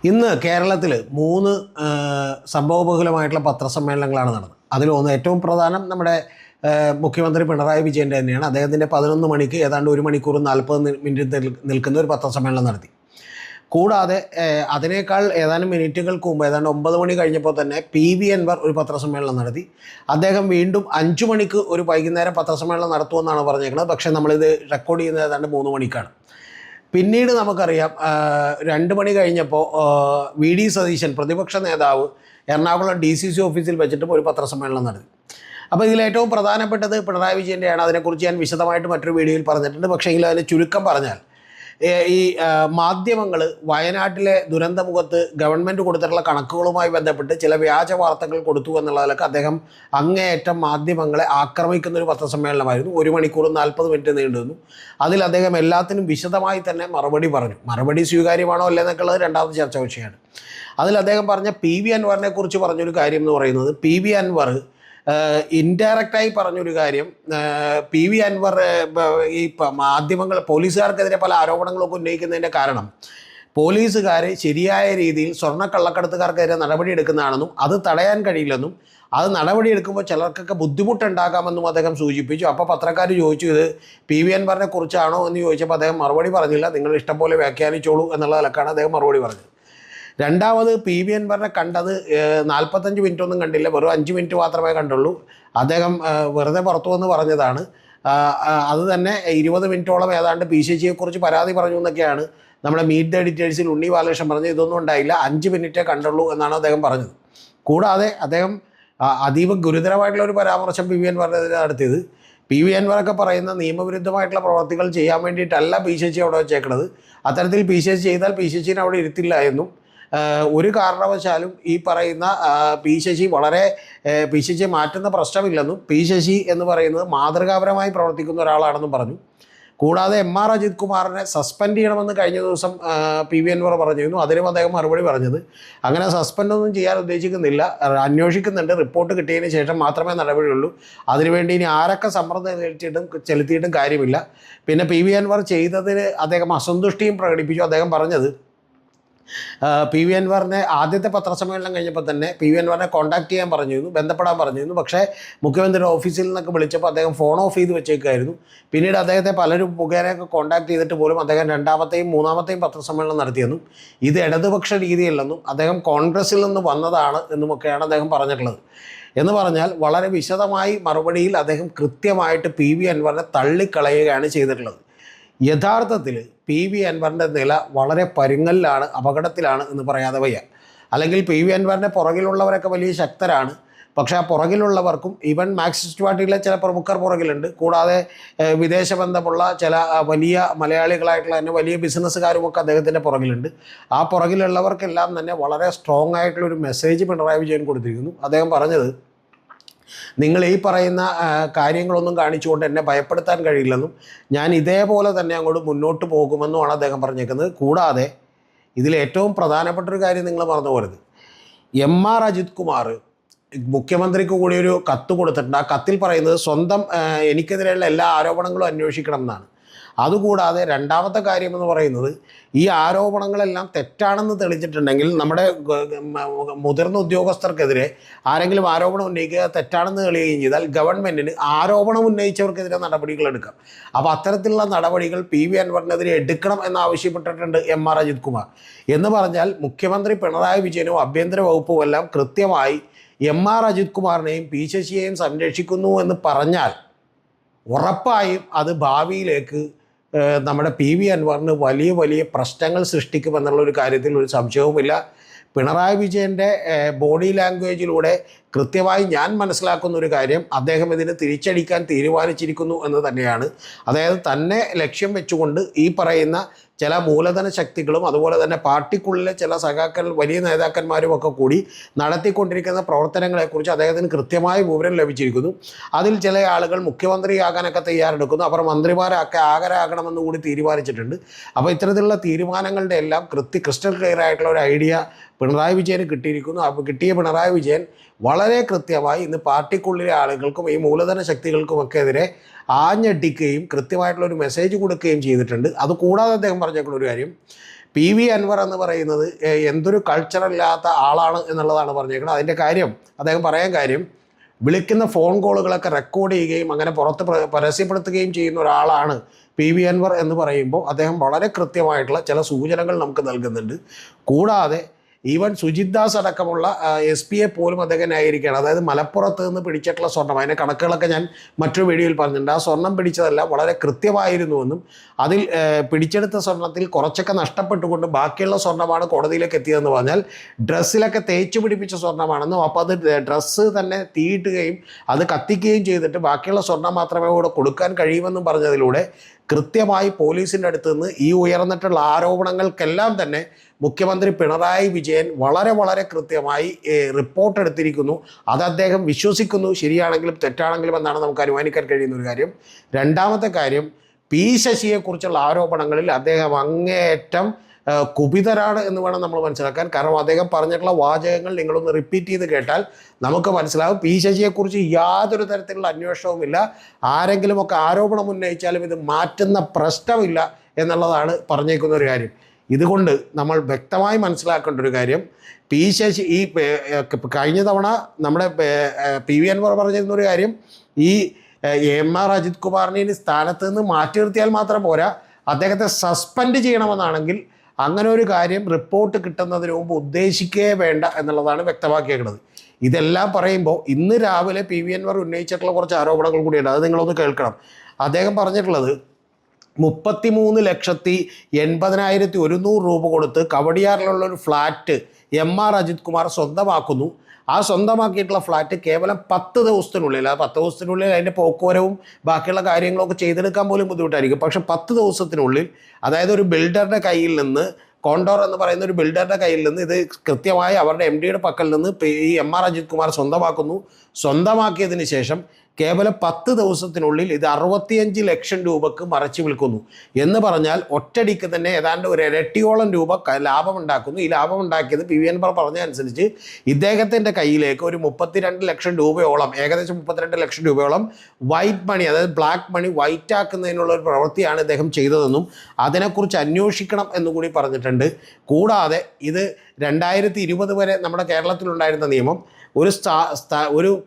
ഇന്ന് കേരളത്തിൽ 3 സംഭവബഹുലമായിട്ടുള്ള പത്രസമ്മേളനങ്ങളാണ് നടന്നത്. അതിലൊന്ന് ഏറ്റവും പ്രധാനം നമ്മുടെ മുഖ്യമന്ത്രി പിണറായി വിജയൻ്റെ തന്നെയാണ്. അദ്ദേഹത്തിൻ്റെ 11 മണിക്ക് ഏതാണ്ട് 1 മണിക്കൂർ 40 മിനിറ്റ് നിൽക്കുന്ന ഒരു പത്രസമ്മേളനം നടത്തി. കൂടാതെ അതിനേക്കാൾ ഏതാനും മിനിറ്റുകൾക്ക് മുമ്പ് ഏതാണ്ട് 9 മണി കഴിഞ്ഞപ്പോൾ തന്നെ PV അൻവർ ഒരു പത്രസമ്മേളനം നടത്തി. അദ്ദേഹം വീണ്ടും 5 മണിക്ക് ഒരു വൈകുന്നേരം പത്രസമ്മേളനം നടത്തുമെന്നാണ് പറഞ്ഞേക്കുന്നത്. പക്ഷേ നമ്മളിത് റെക്കോർഡ് ചെയ്യുന്നത് ഏതാണ്ട് 3 മണിക്കാണ്. പിന്നീട് നമുക്കറിയാം 2 മണി കഴിഞ്ഞപ്പോൾ VD സതീശൻ പ്രതിപക്ഷ നേതാവ് എറണാകുളം DCC ഓഫീസിൽ വെച്ചിട്ടും ഒരു പത്രസമ്മേളനം നടത്തി. അപ്പോൾ ഇതിലേറ്റവും പ്രധാനപ്പെട്ടത് പിണറായി വിജയൻ്റെയാണ്. അതിനെക്കുറിച്ച് ഞാൻ വിശദമായിട്ട് മറ്റൊരു വീഡിയോയിൽ പറഞ്ഞിട്ടുണ്ട്. പക്ഷേ എങ്കിലും അതിന് ചുരുക്കം പറഞ്ഞാൽ ഈ മാധ്യമങ്ങൾ വയനാട്ടിലെ ദുരന്തമുഖത്ത് ഗവൺമെൻറ് കൊടുത്തിട്ടുള്ള കണക്കുകളുമായി ബന്ധപ്പെട്ട് ചില വ്യാജ വാർത്തകൾ കൊടുത്തു എന്നുള്ളതിലൊക്കെ അദ്ദേഹം അങ്ങേയറ്റം മാധ്യമങ്ങളെ ആക്രമിക്കുന്ന ഒരു പത്രസമ്മേളനമായിരുന്നു. 1 മണിക്കൂർ 40 മിനിറ്റ് നീണ്ടു നിന്നു. അതിൽ അദ്ദേഹം എല്ലാത്തിനും വിശദമായി തന്നെ മറുപടി പറഞ്ഞു. മറുപടി സ്വീകാര്യമാണോ അല്ലെന്നൊക്കെ ഉള്ളത് രണ്ടാമത്തെ ചർച്ചാ വിഷയമാണ്. അതിൽ അദ്ദേഹം പറഞ്ഞ PV അൻവറിനെ കുറിച്ച് പറഞ്ഞൊരു കാര്യം എന്ന് പറയുന്നത്, PV അൻവർ ഇൻഡയറക്റ്റായി പറഞ്ഞൊരു കാര്യം, PV അൻവർ ഈ മാധ്യമങ്ങൾ പോലീസുകാർക്കെതിരെ പല ആരോപണങ്ങളൊക്കെ ഉന്നയിക്കുന്നതിൻ്റെ കാരണം പോലീസുകാർ ശരിയായ രീതിയിൽ സ്വർണ്ണക്കള്ളക്കടത്തുകാർക്കെതിരെ നടപടിയെടുക്കുന്നതാണെന്നും അത് തടയാൻ കഴിയില്ലെന്നും അത് നടപടിയെടുക്കുമ്പോൾ ചിലർക്കൊക്കെ ബുദ്ധിമുട്ടുണ്ടാകാമെന്നും അദ്ദേഹം സൂചിപ്പിച്ചു. അപ്പോൾ പത്രക്കാർ ചോദിച്ചു, ഇത് PV അൻവറിനെ കുറിച്ചാണോ എന്ന് ചോദിച്ചപ്പോൾ അദ്ദേഹം മറുപടി പറഞ്ഞില്ല. നിങ്ങൾ ഇഷ്ടം പോലെ വ്യാഖ്യാനിച്ചോളൂ എന്നുള്ള നിലക്കാണ് അദ്ദേഹം മറുപടി പറഞ്ഞത്. രണ്ടാമത് PV അൻവറിനെ കണ്ടത് 45 മിനിറ്റ് ഒന്നും കണ്ടില്ല, വെറും 5 മിനിറ്റ് മാത്രമേ കണ്ടുള്ളൂ. അദ്ദേഹം വെറുതെ പുറത്തു വന്ന് പറഞ്ഞതാണ്. അത് തന്നെ 20 മിനിറ്റോളം ഏതാണ്ട് PCCയെക്കുറിച്ച് പരാതി പറഞ്ഞു എന്നൊക്കെയാണ് നമ്മുടെ മീറ്റ് ദ എഡിറ്റേഴ്സിൽ ഉണ്ണി ബാലകൃഷ്ണൻ പറഞ്ഞത്. ഇതൊന്നും ഉണ്ടായില്ല, 5 മിനിറ്റേ കണ്ടുള്ളൂ എന്നാണ് അദ്ദേഹം പറഞ്ഞത്. കൂടാതെ അദ്ദേഹം അതീവ ഗുരുതരമായിട്ടുള്ള ഒരു പരാമർശം PV അൻവറിനെതിരെ നടത്തിയത്. PV അൻവറൊക്കെ പറയുന്ന നിയമവിരുദ്ധമായിട്ടുള്ള പ്രവർത്തികൾ ചെയ്യാൻ വേണ്ടിയിട്ടല്ല PCC അവിടെ വെച്ചേക്കുന്നത്. അത്തരത്തിൽ PCC ചെയ്താൽ PCCനെ അവിടെ ഇരുത്തില്ല എന്നും ഒരു കാരണവശാലും ഈ പറയുന്ന PCC മാറ്റുന്ന പ്രശ്നമില്ലെന്നും PCC എന്ന് പറയുന്നത് മാതൃകാപരമായി പ്രവർത്തിക്കുന്ന ഒരാളാണെന്നും പറഞ്ഞു. കൂടാതെ MR അജിത് കുമാറിനെ സസ്പെൻഡ് ചെയ്യണമെന്ന് കഴിഞ്ഞ ദിവസം PV അൻവർ പറഞ്ഞിരുന്നു. അതിനും അദ്ദേഹം മറുപടി പറഞ്ഞത് അങ്ങനെ സസ്പെൻഡൊന്നും ചെയ്യാൻ ഉദ്ദേശിക്കുന്നില്ല, അന്വേഷിക്കുന്നുണ്ട്, റിപ്പോർട്ട് കിട്ടിയതിന് ശേഷം മാത്രമേ നടപടിയുള്ളൂ. അതിനുവേണ്ടി ഇനി ആരൊക്കെ സമ്മർദ്ദം ചെലുത്തിയിട്ടും കാര്യമില്ല. പിന്നെ PV അൻവർ ചെയ്തതിന് അദ്ദേഹം അസന്തുഷ്ടിയും പ്രകടിപ്പിച്ചു. അദ്ദേഹം പറഞ്ഞത് PV അൻവറിനെ ആദ്യത്തെ പത്രസമ്മേളനം കഴിഞ്ഞപ്പോൾ തന്നെ PV അൻവറിനെ കോൺടാക്ട് ചെയ്യാൻ പറഞ്ഞിരുന്നു, ബന്ധപ്പെടാൻ പറഞ്ഞിരുന്നു. പക്ഷേ മുഖ്യമന്ത്രിയുടെ ഓഫീസിൽ നിന്നൊക്കെ വിളിച്ചപ്പോൾ അദ്ദേഹം ഫോൺ ഓഫ് ചെയ്ത് വെച്ചേക്കായിരുന്നു. പിന്നീട് അദ്ദേഹത്തെ പലരും മുഖേനയൊക്കെ കോൺടാക്ട് ചെയ്തിട്ട് പോലും അദ്ദേഹം 2ാമത്തെയും 3ാമത്തെയും പത്രസമ്മേളനം നടത്തിയെന്നും ഇത് ഇടതുപക്ഷ രീതിയല്ലെന്നും അദ്ദേഹം കോൺഗ്രസിൽ നിന്ന് വന്നതാണ് എന്നുമൊക്കെയാണ് അദ്ദേഹം പറഞ്ഞിട്ടുള്ളത്. എന്ന് പറഞ്ഞാൽ വളരെ വിശദമായി മറുപടിയിൽ അദ്ദേഹം കൃത്യമായിട്ട് PV അൻവറിനെ തള്ളിക്കളയുകയാണ് ചെയ്തിട്ടുള്ളത്. യഥാർത്ഥത്തിൽ PV അൻവറിൻ്റെ നില വളരെ പരുങ്ങലിലാണ്, അപകടത്തിലാണ് എന്ന് പറയാതെ വയ്യ. അല്ലെങ്കിൽ PV അൻവറിൻ്റെ പുറകിലുള്ളവരൊക്കെ വലിയ ശക്തരാണ്. പക്ഷേ ആ പുറകിലുള്ളവർക്കും ഈവൻ മാർക്സിസ്റ്റ് പാർട്ടിയിലെ ചില പ്രമുഖർ പുറകിലുണ്ട്. കൂടാതെ വിദേശ ബന്ധമുള്ള ചില വലിയ മലയാളികളായിട്ടുള്ള തന്നെ വലിയ ബിസിനസ്സുകാരുമൊക്കെ അദ്ദേഹത്തിൻ്റെ പുറകിലുണ്ട്. ആ പുറകിലുള്ളവർക്കെല്ലാം തന്നെ വളരെ സ്ട്രോങ് ആയിട്ടുള്ളൊരു മെസ്സേജ് പിണറായി വിജയൻ കൊടുത്തിരിക്കുന്നു. അദ്ദേഹം പറഞ്ഞത്, നിങ്ങൾ ഈ പറയുന്ന കാര്യങ്ങളൊന്നും കാണിച്ചുകൊണ്ട് എന്നെ ഭയപ്പെടുത്താൻ കഴിയില്ലെന്നും ഞാൻ ഇതേപോലെ തന്നെ അങ്ങോട്ട് മുന്നോട്ട് പോകുമെന്നുമാണ് അദ്ദേഹം പറഞ്ഞേക്കുന്നത്. കൂടാതെ ഇതിലേറ്റവും പ്രധാനപ്പെട്ടൊരു കാര്യം നിങ്ങൾ മറന്നു പോകരുത്, MR അജിത് കുമാർ മുഖ്യമന്ത്രിക്ക് കൂടി ഒരു കത്ത് കൊടുത്തിട്ടുണ്ട്. ആ കത്തിൽ പറയുന്നത് സ്വന്തം എനിക്കെതിരെയുള്ള എല്ലാ ആരോപണങ്ങളും അന്വേഷിക്കണം എന്നാണ്. അതുകൂടാതെ രണ്ടാമത്തെ കാര്യമെന്ന് പറയുന്നത്, ഈ ആരോപണങ്ങളെല്ലാം തെറ്റാണെന്ന് തെളിഞ്ഞിട്ടുണ്ടെങ്കിൽ നമ്മുടെ മുതിർന്ന ഉദ്യോഗസ്ഥർക്കെതിരെ ആരെങ്കിലും ആരോപണം ഉന്നയിക്കുക തെറ്റാണെന്ന് തെളിയുകയും ചെയ്താൽ ഗവൺമെൻറ്റിന് ആരോപണം ഉന്നയിച്ചവർക്കെതിരെ നടപടികളെടുക്കാം. അപ്പോൾ അത്തരത്തിലുള്ള നടപടികൾ PV അൻവറിനെതിരെ എടുക്കണം എന്നാവശ്യപ്പെട്ടിട്ടുണ്ട് MR അജിത് കുമാർ. എന്ന് പറഞ്ഞാൽ മുഖ്യമന്ത്രി പിണറായി വിജയനും ആഭ്യന്തര വകുപ്പും എല്ലാം കൃത്യമായി MR അജിത് കുമാറിനെയും PCCയെയും സംരക്ഷിക്കുന്നു എന്ന് പറഞ്ഞാൽ ഉറപ്പായും അത് ഭാവിയിലേക്ക് നമ്മുടെ PV അൻവറിന് വലിയ വലിയ പ്രശ്നങ്ങൾ സൃഷ്ടിക്കുമെന്നുള്ളൊരു കാര്യത്തിൽ ഒരു സംശയവുമില്ല. പിണറായി വിജയൻ്റെ ബോഡി ലാംഗ്വേജിലൂടെ കൃത്യമായി ഞാൻ മനസ്സിലാക്കുന്ന ഒരു കാര്യം, അദ്ദേഹം ഇതിന് തിരിച്ചടിക്കാൻ തീരുമാനിച്ചിരിക്കുന്നു എന്ന് തന്നെയാണ്. അതായത് തന്നെ ലക്ഷ്യം വെച്ചുകൊണ്ട് ഈ പറയുന്ന ചില മൂലധന ശക്തികളും അതുപോലെ തന്നെ പാർട്ടിക്കുള്ളിലെ ചില സഖാക്കൾ വലിയ നേതാക്കന്മാരും ഒക്കെ കൂടി നടത്തിക്കൊണ്ടിരിക്കുന്ന പ്രവർത്തനങ്ങളെക്കുറിച്ച് അദ്ദേഹത്തിന് കൃത്യമായ വിവരം ലഭിച്ചിരിക്കുന്നു. അതിൽ ചില ആളുകൾ മുഖ്യമന്ത്രിയാകാനൊക്കെ തയ്യാറെടുക്കുന്നു, അവർ മന്ത്രിമാരൊക്കെ ആകരാകണമെന്ന് കൂടി തീരുമാനിച്ചിട്ടുണ്ട്. അപ്പോൾ ഇത്തരത്തിലുള്ള തീരുമാനങ്ങളുടെ എല്ലാം ക്രിസ്റ്റൽ ക്ലിയർ ആയിട്ടുള്ള ഒരു ഐഡിയ പിണറായി വിജയന് കിട്ടിയിരിക്കുന്നു. അപ്പോൾ കിട്ടിയ പിണറായി വിജയൻ വളരെ കൃത്യമായി ഇന്ന് പാർട്ടിക്കുള്ളിലെ ആളുകൾക്കും ഈ മൂലധന ശക്തികൾക്കുമൊക്കെ എതിരെ ആഞ്ഞടിക്കുകയും കൃത്യമായിട്ടുള്ളൊരു മെസ്സേജ് കൊടുക്കുകയും ചെയ്തിട്ടുണ്ട്. അതുകൂടാതെ അദ്ദേഹം പറഞ്ഞേക്കുന്ന ഒരു കാര്യം, PV അൻവർ എന്ന് പറയുന്നത് എന്തൊരു കൾച്ചറില്ലാത്ത ആളാണ് എന്നുള്ളതാണ് പറഞ്ഞേക്കുന്നത്. അതിൻ്റെ കാര്യം അദ്ദേഹം പറയാൻ കാര്യം, വിളിക്കുന്ന ഫോൺ കോളുകളൊക്കെ റെക്കോർഡ് ചെയ്യുകയും അങ്ങനെ പുറത്ത് പരസ്യപ്പെടുത്തുകയും ചെയ്യുന്ന ഒരാളാണ് PV അൻവർ എന്ന് പറയുമ്പോൾ അദ്ദേഹം വളരെ കൃത്യമായിട്ടുള്ള ചില സൂചനകൾ നമുക്ക് നൽകുന്നുണ്ട്. കൂടാതെ ഈവൻ സുജിത് ദാസ് അടക്കമുള്ള SP പോലും അദ്ദേഹം ന്യായീകരിക്കുകയാണ്. അതായത് മലപ്പുറത്ത് നിന്ന് പിടിച്ചിട്ടുള്ള സ്വർണം, അതിൻ്റെ കണക്കുകളൊക്കെ ഞാൻ മറ്റൊരു വീഡിയോയിൽ പറഞ്ഞിട്ടുണ്ട്. ആ സ്വർണം പിടിച്ചതെല്ലാം വളരെ കൃത്യമായിരുന്നുവെന്നും അതിൽ പിടിച്ചെടുത്ത സ്വർണത്തിൽ കുറച്ചൊക്കെ നഷ്ടപ്പെട്ടുകൊണ്ട് ബാക്കിയുള്ള സ്വർണ്ണമാണ് കോടതിയിലേക്ക് എത്തിയതെന്ന് പറഞ്ഞാൽ ഡ്രസ്സിലൊക്കെ തേച്ച് പിടിപ്പിച്ച സ്വർണ്ണമാണെന്നും അപ്പോൾ അത് ഡ്രസ്സ് തന്നെ തീയിട്ടുകയും അത് കത്തിക്കുകയും ചെയ്തിട്ട് ബാക്കിയുള്ള സ്വർണ്ണം മാത്രമേ ഇവിടെ കൊടുക്കാൻ കഴിയുമെന്നും പറഞ്ഞതിലൂടെ കൃത്യമായി പോലീസിൻ്റെ അടുത്ത് നിന്ന് ഈ ഉയർന്നിട്ടുള്ള ആരോപണങ്ങൾക്കെല്ലാം തന്നെ മുഖ്യമന്ത്രി പിണറായി വിജയൻ വളരെ വളരെ കൃത്യമായി റിപ്പോർട്ട് എടുത്തിരിക്കുന്നു. അത് അദ്ദേഹം വിശ്വസിക്കുന്നു, ശരിയാണെങ്കിലും തെറ്റാണെങ്കിലും എന്നാണ് നമുക്ക് അനുമാനിക്കാൻ കഴിയുന്ന ഒരു കാര്യം. രണ്ടാമത്തെ കാര്യം, P ശശിയെക്കുറിച്ചുള്ള ആരോപണങ്ങളിൽ അദ്ദേഹം അങ്ങേയറ്റം കുപിതരാണ് എന്ന് വേണം നമ്മൾ മനസ്സിലാക്കാൻ. കാരണം അദ്ദേഹം പറഞ്ഞിട്ടുള്ള വാചകങ്ങൾ നിങ്ങളൊന്ന് റിപ്പീറ്റ് ചെയ്ത് കേട്ടാൽ നമുക്ക് മനസ്സിലാകും P ശശിയെക്കുറിച്ച് യാതൊരു തരത്തിലുള്ള അന്വേഷണവുമില്ല, ആരെങ്കിലുമൊക്കെ ആരോപണം ഉന്നയിച്ചാലും ഇത് മാറ്റുന്ന പ്രശ്നമില്ല എന്നുള്ളതാണ് പറഞ്ഞേക്കുന്ന ഒരു കാര്യം. ഇതുകൊണ്ട് നമ്മൾ വ്യക്തമായി മനസ്സിലാക്കേണ്ട ഒരു കാര്യം, P ശശി ഈ കഴിഞ്ഞ തവണ നമ്മുടെ PV അൻവർ പറഞ്ഞിരുന്ന ഒരു കാര്യം, ഈ MR അജിത് കുമാറിനെ സ്ഥാനത്ത് നിന്ന് മാറ്റി നിർത്തിയാൽ മാത്രം പോരാ, അദ്ദേഹത്തെ സസ്പെൻഡ് ചെയ്യണമെന്നാണെങ്കിൽ അങ്ങനെ ഒരു കാര്യം റിപ്പോർട്ട് കിട്ടുന്നതിന് മുമ്പ് ഉദ്ദേശിക്കേ വേണ്ട എന്നുള്ളതാണ് വ്യക്തമാക്കിയേക്കുന്നത്. ഇതെല്ലാം പറയുമ്പോൾ ഇന്ന് രാവിലെ PV അൻവർ ഉന്നയിച്ചിട്ടുള്ള കുറച്ച് ആരോപണങ്ങൾ കൂടിയുണ്ട്, അത് നിങ്ങളൊന്ന് കേൾക്കണം. അദ്ദേഹം പറഞ്ഞിട്ടുള്ളത് 33,80,100 രൂപ കൊടുത്ത് കവടിയാറിലുള്ള ഒരു ഫ്ലാറ്റ് MR അജിത് കുമാർ സ്വന്തമാക്കുന്നു. ആ സ്വന്തമാക്കിയിട്ടുള്ള ഫ്ലാറ്റ് കേവലം 10 ദിവസത്തിനുള്ളിൽ, ആ 10 ദിവസത്തിനുള്ളിൽ അതിൻ്റെ പോക്കുവരവും ബാക്കിയുള്ള കാര്യങ്ങളൊക്കെ ചെയ്തെടുക്കാൻ പോലും ബുദ്ധിമുട്ടായിരിക്കും. പക്ഷേ 10 ദിവസത്തിനുള്ളിൽ, അതായത് ഒരു ബിൽഡറുടെ കയ്യിൽ നിന്ന്, കോണ്ടോർ എന്ന് പറയുന്ന ഒരു ബിൽഡറുടെ കയ്യിൽ നിന്ന് ഇത് കൃത്യമായി അവരുടെ MDയുടെ പക്കൽ നിന്ന് ഈ MR അജിത് കുമാർ സ്വന്തമാക്കുന്നു. സ്വന്തമാക്കിയതിന് ശേഷം കേവലം 10 ദിവസത്തിനുള്ളിൽ ഇത് 65 ലക്ഷം രൂപക്ക് മറച്ചു വിൽക്കുന്നു എന്ന് പറഞ്ഞാൽ ഒറ്റടിക്ക് തന്നെ ഏതാണ്ട് ഒരു ഇരട്ടിയോളം രൂപ ലാഭമുണ്ടാക്കുന്നു. ഈ ലാഭമുണ്ടാക്കിയത് PV അൻവർ പറഞ്ഞതനുസരിച്ച് ഇദ്ദേഹത്തിൻ്റെ കയ്യിലേക്ക് ഒരു 32 ലക്ഷം രൂപയോളം, ഏകദേശം 32 ലക്ഷം രൂപയോളം വൈറ്റ് മണി, അതായത് ബ്ലാക്ക് മണി വൈറ്റ് ആക്കുന്നതിനുള്ള ഒരു പ്രവൃത്തിയാണ് ഇദ്ദേഹം ചെയ്തതെന്നും അതിനെക്കുറിച്ച് അന്വേഷിക്കണം എന്നുകൂടി പറഞ്ഞിട്ടുണ്ട്. കൂടാതെ ഇത് 2020 വരെ നമ്മുടെ കേരളത്തിലുണ്ടായിരുന്ന നിയമം, ഒരു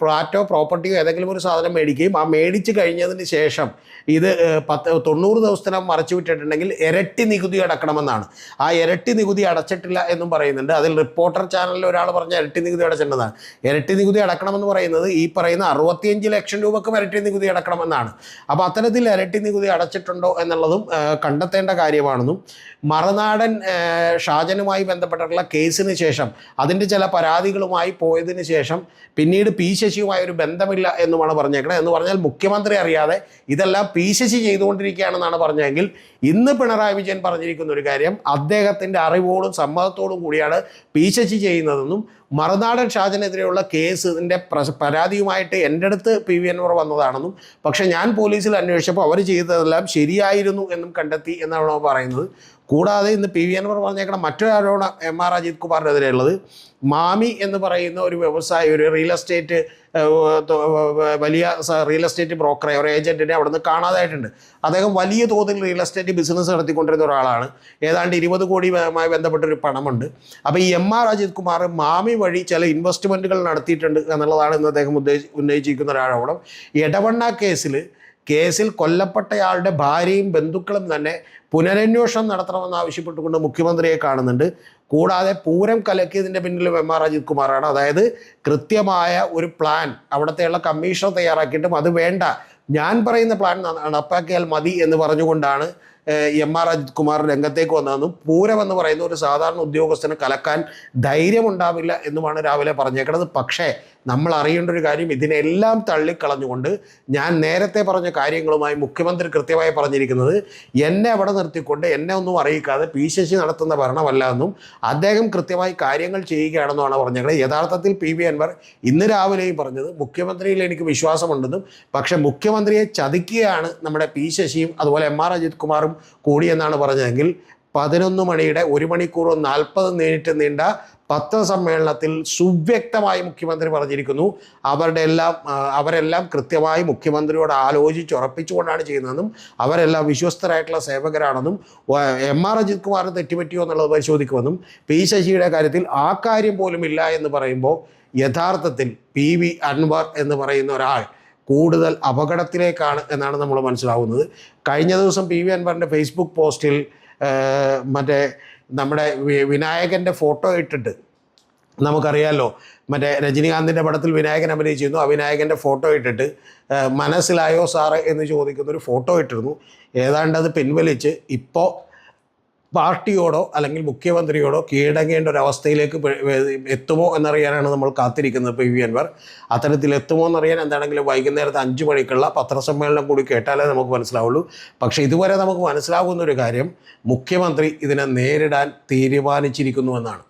ഫ്ലാറ്റോ പ്രോപ്പർട്ടിയോ ഏതെങ്കിലും ഒരു സാധനം മേടിക്കുകയും ആ മേടിച്ച് കഴിഞ്ഞതിന് ശേഷം ഇത് 90 ദിവസത്തിനകം മറച്ചു വിട്ടിട്ടുണ്ടെങ്കിൽ ഇരട്ടി നികുതി അടക്കണമെന്നാണ്. ആ ഇരട്ടി നികുതി അടച്ചിട്ടില്ല എന്നും പറയുന്നുണ്ട്. അതിൽ റിപ്പോർട്ടർ ചാനലിൽ ഒരാൾ പറഞ്ഞ ഇരട്ടി നികുതി അടച്ചിട്ടുള്ളതാണ്. ഇരട്ടി നികുതി അടക്കണമെന്ന് പറയുന്നത് ഈ പറയുന്ന 65 ലക്ഷം രൂപക്കും ഇരട്ടി നികുതി അടക്കണമെന്നാണ്. അപ്പോൾ അത്തരത്തിൽ ഇരട്ടി നികുതി അടച്ചിട്ടുണ്ടോ എന്നുള്ളതും കണ്ടെത്തേണ്ട കാര്യമാണെന്നും, മറുനാടൻ ഷാജനുമായി ബന്ധപ്പെട്ടിട്ടുള്ള കേസിന് ശേഷം അതിൻ്റെ ചില പരാതികളുമായി പോയതിന് ശേഷം പിന്നീട് P ശശിയുമായി ഒരു ബന്ധമില്ല എന്നുമാണ് പറഞ്ഞേക്കുന്നത്. എന്ന് പറഞ്ഞാൽ മുഖ്യമന്ത്രി അറിയാതെ ഇതെല്ലാം P ശശി ചെയ്തുകൊണ്ടിരിക്കുകയാണെന്നാണ് പറഞ്ഞതെങ്കിൽ ഇന്ന് പിണറായി വിജയൻ പറഞ്ഞിരിക്കുന്ന ഒരു കാര്യം, അദ്ദേഹത്തിൻ്റെ അറിവോടും സമ്മതത്തോടും കൂടിയാണ് P ശശി ചെയ്യുന്നതെന്നും മറുനാടൻ ഷാജനെതിരെയുള്ള കേസിൻ്റെ പരാതിയുമായിട്ട് എൻ്റെ അടുത്ത് PV അൻവർ വന്നതാണെന്നും പക്ഷേ ഞാൻ പോലീസിൽ അന്വേഷിച്ചപ്പോൾ അവർ ചെയ്തതെല്ലാം ശരിയായിരുന്നു എന്നും കണ്ടെത്തി എന്നാണ് പറയുന്നത്. കൂടാതെ ഇന്ന് PV അൻവർ പറഞ്ഞേക്കണം മറ്റൊരു ആരോപണം MR അജിത് കുമാറിനെതിരെയുള്ളത്, മാമി എന്ന് പറയുന്ന ഒരു വ്യവസായി, ഒരു റിയൽ എസ്റ്റേറ്റ് വലിയ റിയൽ എസ്റ്റേറ്റ് ബ്രോക്കറെ, ഒരു ഏജൻറ്റിനെ അവിടെ നിന്ന് കാണാതായിട്ടുണ്ട്. അദ്ദേഹം വലിയ തോതിൽ റിയൽ എസ്റ്റേറ്റ് ബിസിനസ് നടത്തിക്കൊണ്ടിരുന്ന ഒരാളാണ്. ഏതാണ്ട് 20 കോടിയുമായി ബന്ധപ്പെട്ടൊരു പണമുണ്ട്. അപ്പോൾ ഈ MR അജിത് കുമാർ മാമി വഴി ചില ഇൻവെസ്റ്റ്മെൻറ്റുകൾ നടത്തിയിട്ടുണ്ട് എന്നുള്ളതാണ് ഇന്ന് അദ്ദേഹം ഉന്നയിച്ചിരിക്കുന്ന ഒരാരോപണം. എടവണ്ണ കേസിൽ കൊല്ലപ്പെട്ടയാളുടെ ഭാര്യയും ബന്ധുക്കളും തന്നെ പുനരന്വേഷണം നടത്തണമെന്ന് ആവശ്യപ്പെട്ടുകൊണ്ട് മുഖ്യമന്ത്രിയെ കാണുന്നുണ്ട്. കൂടാതെ പൂരം കലക്കിയതിൻ്റെ പിന്നിലും MR അജിത് കുമാറാണ്. അതായത് കൃത്യമായ ഒരു പ്ലാൻ അവിടത്തെയുള്ള കമ്മീഷണർ തയ്യാറാക്കിയിട്ടും അത് വേണ്ട, ഞാൻ പറയുന്ന പ്ലാൻ നടപ്പാക്കിയാൽ മതി എന്ന് പറഞ്ഞുകൊണ്ടാണ് MR അജിത് കുമാർ രംഗത്തേക്ക് വന്നതെന്നും പൂരം എന്ന് പറയുന്ന ഒരു സാധാരണ ഉദ്യോഗസ്ഥന് കലക്കാൻ ധൈര്യമുണ്ടാവില്ല എന്നുമാണ് രാവിലെ പറഞ്ഞേക്കുന്നത്. പക്ഷേ നമ്മൾ അറിയേണ്ട ഒരു കാര്യം, ഇതിനെല്ലാം തള്ളിക്കളഞ്ഞുകൊണ്ട് ഞാൻ നേരത്തെ പറഞ്ഞ കാര്യങ്ങളുമായി മുഖ്യമന്ത്രി കൃത്യമായി പറഞ്ഞിരിക്കുന്നത്, എന്നെ അവിടെ നിർത്തിക്കൊണ്ട് എന്നെ ഒന്നും അറിയിക്കാതെ P ശശി നടത്തുന്ന ഭരണമല്ല എന്നും അദ്ദേഹം കൃത്യമായി കാര്യങ്ങൾ ചെയ്യുകയാണെന്നുമാണ് പറഞ്ഞത്. യഥാർത്ഥത്തിൽ PV അൻവർ ഇന്ന് രാവിലെയും പറഞ്ഞത് മുഖ്യമന്ത്രിയിൽ എനിക്ക് വിശ്വാസമുണ്ടെന്നും പക്ഷേ മുഖ്യമന്ത്രിയെ ചതിക്കുകയാണ് നമ്മുടെ P ശശിയും അതുപോലെ MR അജിത് കുമാറും കൂടിയെന്നാണ് പറഞ്ഞതെങ്കിൽ 11 മണിയുടെ 1 മണിക്കൂർ 40 മിനിറ്റ് നീണ്ട പത്രസമ്മേളനത്തിൽ സുവ്യക്തമായി മുഖ്യമന്ത്രി പറഞ്ഞിരിക്കുന്നു. അവരെല്ലാം കൃത്യമായി മുഖ്യമന്ത്രിയോട് ആലോചിച്ചുറപ്പിച്ചുകൊണ്ടാണ് ചെയ്യുന്നതെന്നും അവരെല്ലാം വിശ്വസ്തരായിട്ടുള്ള സേവകരാണെന്നും എം.ആർ. അജിത് കുമാറിന് തെറ്റുപറ്റിയോ എന്നുള്ളത് പരിശോധിക്കുമെന്നും പി ശശിയുടെ കാര്യത്തിൽ ആ കാര്യം പോലും ഇല്ല എന്ന് പറയുമ്പോൾ യഥാർത്ഥത്തിൽ PV അൻവർ എന്ന് പറയുന്ന ഒരാൾ കൂടുതൽ അപകടത്തിലേക്കാണ് എന്നാണ് നമ്മൾ മനസ്സിലാവുന്നത്. കഴിഞ്ഞ ദിവസം PV അൻവറിൻ്റെ ഫേസ്ബുക്ക് പോസ്റ്റിൽ മറ്റേ നമ്മുടെ വിനായകൻ്റെ ഫോട്ടോ ഇട്ടിട്ട്, നമുക്കറിയാമല്ലോ മറ്റേ രജനീകാന്തിൻ്റെ പടത്തിൽ വിനായകൻ അഭിനയിച്ചിരുന്നു, ആ വിനായകൻ്റെ ഫോട്ടോ ഇട്ടിട്ട് മനസ്സിലായോ സാറേ എന്ന് ചോദിക്കുന്നൊരു ഫോട്ടോ ഇട്ടിരുന്നു. ഏതാണ്ട് അത് പിൻവലിച്ച് ഇപ്പോൾ പാർട്ടിയോടോ അല്ലെങ്കിൽ മുഖ്യമന്ത്രിയോടോ കീഴടങ്ങേണ്ട ഒരു അവസ്ഥയിലേക്ക് എത്തുമോ എന്നറിയാനാണ് നമ്മൾ കാത്തിരിക്കുന്നത്. PV അൻവർ അത്തരത്തിൽ എത്തുമോ എന്നറിയാൻ എന്താണെങ്കിലും വൈകുന്നേരത്തെ 5 മണിക്കുള്ള പത്രസമ്മേളനം കൂടി കേട്ടാലേ നമുക്ക് മനസ്സിലാവുള്ളൂ. പക്ഷേ ഇതുവരെ നമുക്ക് മനസ്സിലാകുന്ന ഒരു കാര്യം, മുഖ്യമന്ത്രി ഇതിനെ നേരിടാൻ തീരുമാനിച്ചിരിക്കുന്നുവെന്നാണ്.